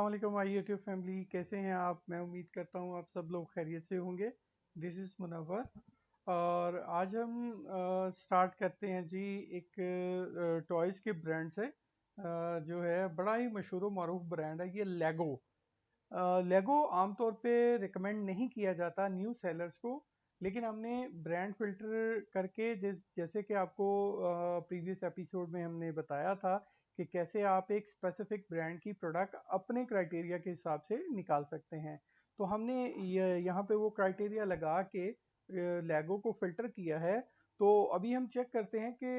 वालेकुम my YouTube family, कैसे हैं आप। मैं उम्मीद करता हूँ आप सब लोग खैरियत से होंगे। दिस इज़ मुनव्वर और आज हम स्टार्ट करते हैं जी एक टॉयज़ के ब्रांड से, जो है बड़ा ही मशहूर मारूफ ब्रांड है ये लेगो। लेगो आमतौर पे रिकमेंड नहीं किया जाता न्यू सेलर्स को, लेकिन हमने ब्रांड फिल्टर करके जैसे कि आपको प्रीवियस एपिसोड में हमने बताया था कि कैसे आप एक स्पेसिफिक ब्रांड की प्रोडक्ट अपने क्राइटेरिया के हिसाब से निकाल सकते हैं। तो हमने यहाँ पे वो क्राइटेरिया लगा के लेगो को फिल्टर किया है। तो अभी हम चेक करते हैं कि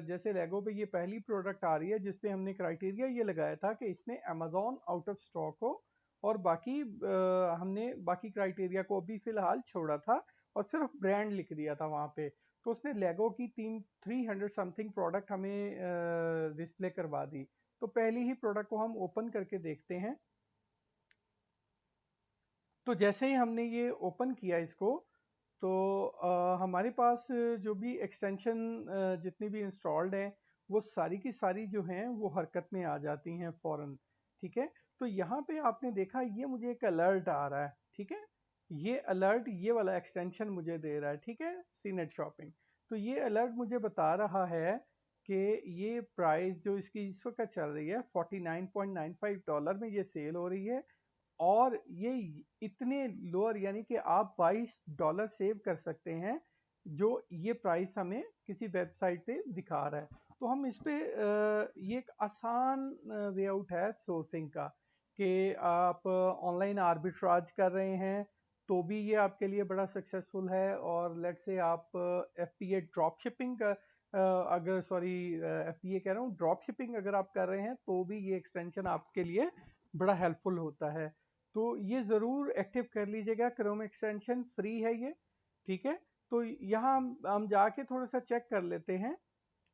जैसे लेगो पे ये पहली प्रोडक्ट आ रही है जिसपे हमने क्राइटेरिया ये लगाया था कि इसमें अमेजोन आउट ऑफ स्टॉक हो, और बाकी हमने बाकी क्राइटेरिया को अभी फिलहाल छोड़ा था और सिर्फ ब्रांड लिख दिया था वहाँ पे। तो उसने लेगो की 300 समथिंग प्रोडक्ट हमें डिस्प्ले करवा दी। तो पहली ही प्रोडक्ट को हम ओपन करके देखते हैं। तो जैसे ही हमने ये ओपन किया इसको, तो हमारे पास जो भी एक्सटेंशन जितनी भी इंस्टॉल्ड हैं वो सारी की सारी जो हैं वो हरकत में आ जाती हैं फ़ौरन। ठीक है, तो यहाँ पे आपने देखा ये मुझे एक अलर्ट आ रहा है। ठीक है, ये अलर्ट ये वाला एक्सटेंशन मुझे दे रहा है। ठीक है, सीनेट शॉपिंग। तो ये अलर्ट मुझे बता रहा है कि ये प्राइस जो इसकी इस वक्त चल रही है $49.95 में ये सेल हो रही है, और ये इतने लोअर यानी कि आप $22 सेव कर सकते हैं, जो ये प्राइस हमें किसी वेबसाइट पे दिखा रहा है। तो हम इस पे ये एक आसान वे आउट है सोर्सिंग का, कि आप ऑनलाइन आर्बिट्राज कर रहे हैं तो भी ये आपके लिए बड़ा सक्सेसफुल है। और लेट्स से आप FBA ड्रॉप शिपिंग का अगर सॉरी FBA कह रहा हूँ, ड्रॉप शिपिंग अगर आप कर रहे हैं तो भी ये एक्सटेंशन आपके लिए बड़ा हेल्पफुल होता है। तो ये ज़रूर एक्टिव कर लीजिएगा, क्रोम एक्सटेंशन फ्री है ये। ठीक है, तो यहाँ हम जाके थोड़ा सा चेक कर लेते हैं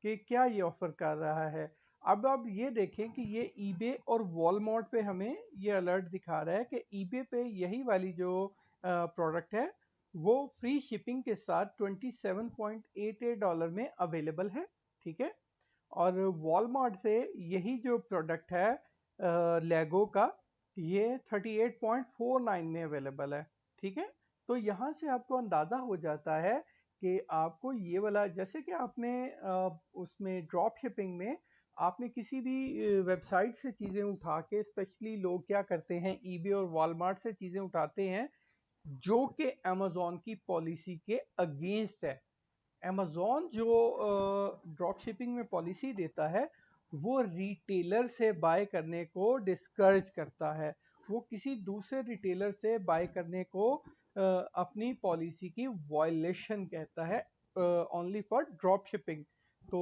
कि क्या ये ऑफर कर रहा है। अब आप ये देखें कि ये ईबे और वॉलमार्ट पे हमें ये अलर्ट दिखा रहा है कि ईबे पे यही वाली जो प्रोडक्ट है वो फ्री शिपिंग के साथ $27.88 में अवेलेबल है। ठीक है, और वॉलमार्ट से यही जो प्रोडक्ट है लेगो का, ये 38.49 में अवेलेबल है। ठीक है, तो यहाँ से आपको अंदाज़ा हो जाता है कि आपको ये वाला, जैसे कि आपने उसमें ड्रॉप शिपिंग में आपने किसी भी वेबसाइट से चीज़ें उठा के, स्पेशली लोग क्या करते हैं ईबे और वॉलमार्ट से चीज़ें उठाते हैं जो कि अमेजोन की पॉलिसी के अगेंस्ट है। अमेज़न जो ड्रॉप शिपिंग में पॉलिसी देता है वो रिटेलर से बाय करने को डिस्करेज करता है। वो किसी दूसरे रिटेलर से बाय करने को अपनी पॉलिसी की वायलेशन कहता है, ओनली फॉर ड्रॉप शिपिंग। तो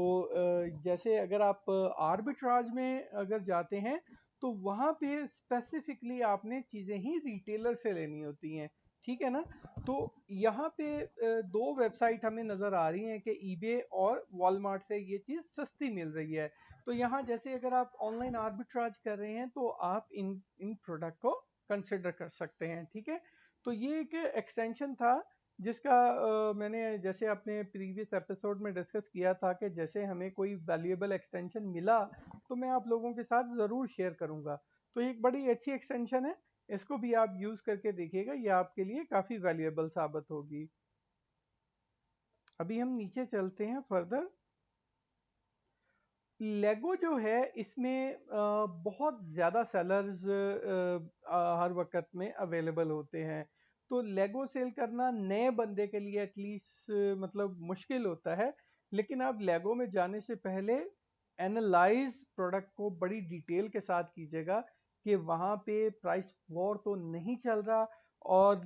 जैसे अगर आप आर्बिट्राज में अगर जाते हैं तो वहाँ पे स्पेसिफिकली आपने चीज़ें ही रिटेलर से लेनी होती हैं। ठीक है ना। तो यहाँ पे दो वेबसाइट हमें नज़र आ रही हैं कि ईबे और वॉलमार्ट से ये चीज़ सस्ती मिल रही है। तो यहाँ जैसे अगर आप ऑनलाइन आर्बिट्राज कर रहे हैं तो आप इन इन प्रोडक्ट को कंसिडर कर सकते हैं। ठीक है, तो ये एक एक्सटेंशन था जिसका मैंने जैसे अपने प्रीवियस एपिसोड में डिस्कस किया था कि जैसे हमें कोई वैल्यूएबल एक्सटेंशन मिला तो मैं आप लोगों के साथ ज़रूर शेयर करूँगा। तो एक बड़ी अच्छी एक्सटेंशन है, इसको भी आप यूज़ करके देखिएगा, ये आपके लिए काफ़ी वैल्यूएबल साबित होगी। अभी हम नीचे चलते हैं फर्दर। लेगो जो है इसमें बहुत ज़्यादा सेलर्स हर वक्त में अवेलेबल होते हैं। तो लेगो सेल करना नए बंदे के लिए एटलीस्ट मतलब मुश्किल होता है। लेकिन आप लेगो में जाने से पहले एनालाइज प्रोडक्ट को बड़ी डिटेल के साथ कीजिएगा कि वहाँ पे प्राइस वॉर तो नहीं चल रहा, और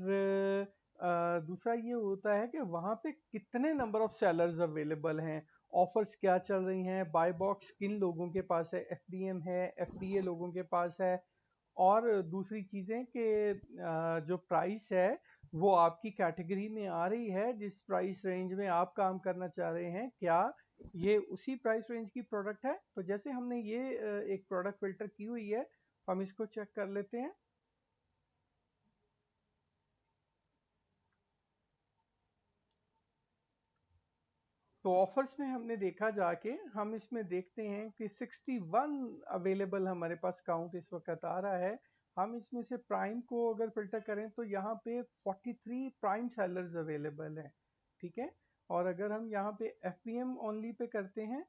दूसरा ये होता है कि वहाँ पे कितने नंबर ऑफ सेलर्स अवेलेबल हैं, ऑफर्स क्या चल रही हैं, बाय बॉक्स किन लोगों के पास है, FBM है, FBA लोगों के पास है। और दूसरी चीज़ें कि जो प्राइस है वो आपकी कैटेगरी में आ रही है, जिस प्राइस रेंज में आप काम करना चाह रहे हैं क्या ये उसी प्राइस रेंज की प्रोडक्ट है। तो जैसे हमने ये एक प्रोडक्ट फिल्टर की हुई है, हम इसको चेक कर लेते हैं। तो ऑफर्स में हमने देखा जाके, हम इसमें देखते हैं कि 61 अवेलेबल हमारे पास काउंट इस वक्त आ रहा है। हम इसमें से प्राइम को अगर फ़िल्टर करें तो यहाँ पे 43 प्राइम सेलर्स अवेलेबल हैं, ठीक है। और अगर हम यहाँ पे एफपीएम ओनली पे करते हैं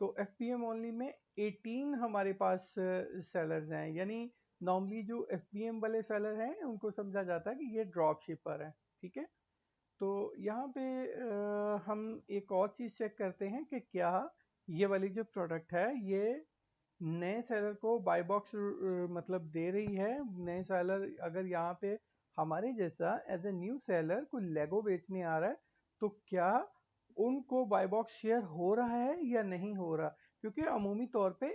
तो एफपीएम ओनली में 18 हमारे पास सेलर्स हैं, यानी नॉर्मली जो एफपीएम वाले सेलर हैं उनको समझा जाता है कि ये ड्रॉप शिपर है, ठीक है। तो यहाँ पे हम एक और चीज़ चेक करते हैं कि क्या ये वाली जो प्रोडक्ट है ये नए सेलर को बाय बॉक्स मतलब दे रही है। नए सेलर अगर यहाँ पे हमारे जैसा एज ए न्यू सेलर कोई लेगो बेचने आ रहा है तो क्या उनको बाय बॉक्स शेयर हो रहा है या नहीं हो रहा, क्योंकि अमूमी तौर पे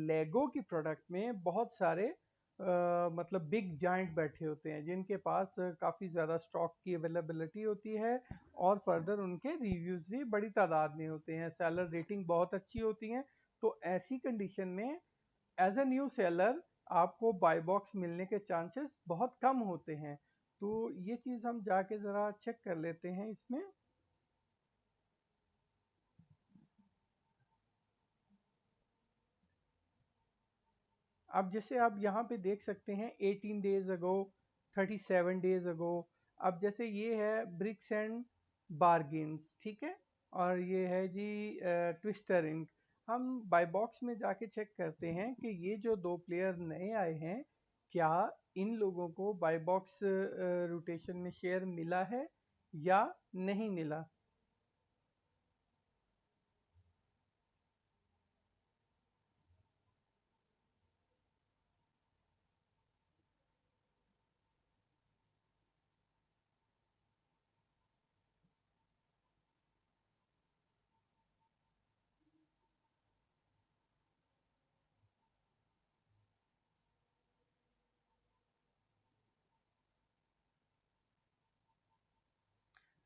लेगो की प्रोडक्ट में बहुत सारे मतलब बिग जाइंट बैठे होते हैं जिनके पास काफ़ी ज़्यादा स्टॉक की अवेलेबिलिटी होती है और फर्दर उनके रिव्यूज़ भी बड़ी तादाद में होते हैं, सेलर रेटिंग बहुत अच्छी होती हैं। तो ऐसी कंडीशन में एज अ न्यू सेलर आपको बाय बॉक्स मिलने के चांसेस बहुत कम होते हैं। तो ये चीज़ हम जाके ज़रा चेक कर लेते हैं इसमें। अब जैसे आप यहाँ पे देख सकते हैं 18 डेज अगो, 37 डेज अगो। अब जैसे ये है ब्रिक्स एंड बार्गिन्स, ठीक है। और ये है जी ट्विस्टर इंक। हम बाय बॉक्स में जाके चेक करते हैं कि ये जो दो प्लेयर नए आए हैं क्या इन लोगों को बाय बॉक्स रोटेशन में शेयर मिला है या नहीं मिला।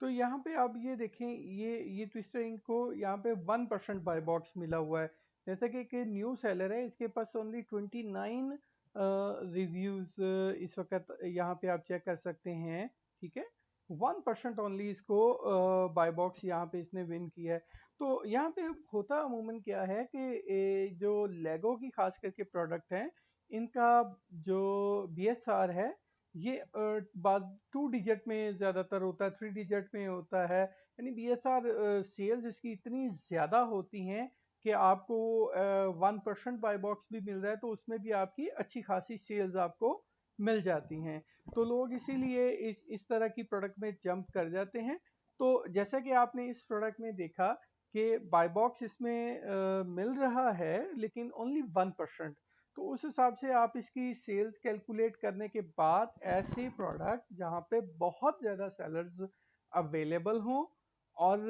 तो यहाँ पे आप ये देखें, ये ट्विस्टर इंक को यहाँ पे 1% बाय बॉक्स मिला हुआ है। जैसे कि एक न्यू सेलर है, इसके पास ओनली 29 रिव्यूज इस वक्त यहाँ पे आप चेक कर सकते हैं, ठीक है। 1% ओनली इसको बाय बॉक्स यहाँ पे इसने विन किया है। तो यहाँ पे होता अमूमन क्या है कि जो लेगो की खास करके प्रोडक्ट हैं इनका जो बीएसआर है ये बाद 2 डिजिट में ज़्यादातर होता है, 3 डिजिट में होता है। यानी बीएसआर सेल्स इसकी इतनी ज़्यादा होती हैं कि आपको 1% बाय बॉक्स भी मिल रहा है तो उसमें भी आपकी अच्छी खासी सेल्स आपको मिल जाती हैं। तो लोग इसीलिए इस तरह की प्रोडक्ट में जंप कर जाते हैं। तो जैसा कि आपने इस प्रोडक्ट में देखा कि बाय बॉक्स इसमें मिल रहा है लेकिन ओनली 1%। तो उस हिसाब से आप इसकी सेल्स कैलकुलेट करने के बाद ऐसे प्रोडक्ट जहाँ पे बहुत ज़्यादा सेलर्स अवेलेबल हों और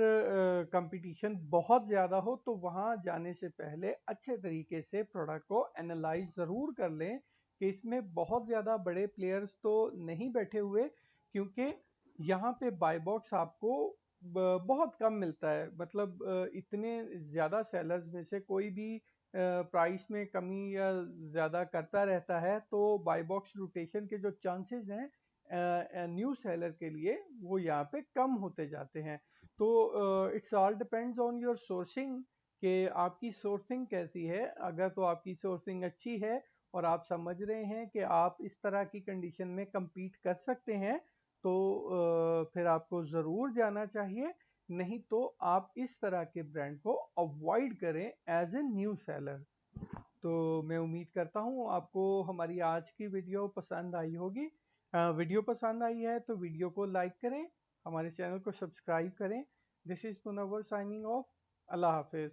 कंपटीशन बहुत ज़्यादा हो तो वहाँ जाने से पहले अच्छे तरीके से प्रोडक्ट को एनालाइज ज़रूर कर लें कि इसमें बहुत ज़्यादा बड़े प्लेयर्स तो नहीं बैठे हुए, क्योंकि यहाँ पे बाय बॉक्स आपको बहुत कम मिलता है। मतलब इतने ज़्यादा सेलर्स में से कोई भी प्राइस में कमी या ज़्यादा करता रहता है तो बाय बॉक्स रोटेशन के जो चांसेस हैं न्यू सेलर के लिए वो यहाँ पे कम होते जाते हैं। तो it's all depends on your sourcing कि आपकी सोर्सिंग कैसी है। अगर तो आपकी सोर्सिंग अच्छी है और आप समझ रहे हैं कि आप इस तरह की कंडीशन में compete कर सकते हैं तो फिर आपको ज़रूर जाना चाहिए, नहीं तो आप इस तरह के ब्रांड को अवॉइड करें एज ए न्यू सेलर। तो मैं उम्मीद करता हूँ आपको हमारी आज की वीडियो पसंद आई होगी। वीडियो पसंद आई है तो वीडियो को लाइक करें, हमारे चैनल को सब्सक्राइब करें। This is Munawar signing off. अल्लाह हाफिज़।